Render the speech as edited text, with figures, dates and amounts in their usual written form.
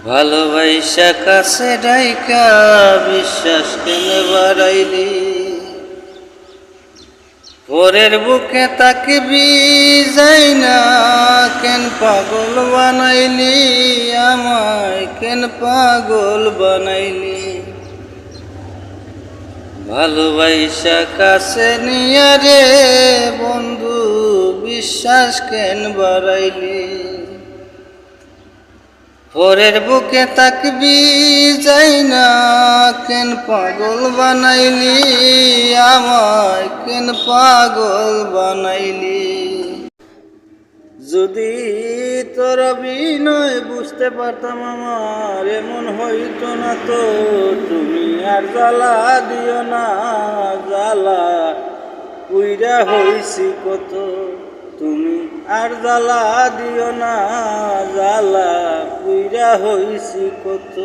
ভালোবাসা কাছে ডাইকা বিশ্বাস কেন বাড়াইলি, পরের বুকে তাকবি যাই না কেন পাগল বানাইলি, আমায় কেন পাগল বানাইলি। ভালোবাসা কাছে নিয়া রে বন্ধু বিশ্বাস কেন বাড়াইলি, পরের বুকে তাকবি যাই না কেন পাগল বানাইলি, আমায় কেন পাগল বানাইলি। যদি তোর অভিনয় বুঝতে পারতাম আমার এমন হইতো না তো, তুমি আর জ্বালা দিও না, জ্বালা পুইরা হইছি কত, তুমি আর জ্বালা দিও না, জ্বালা পুইরা হইছি কত।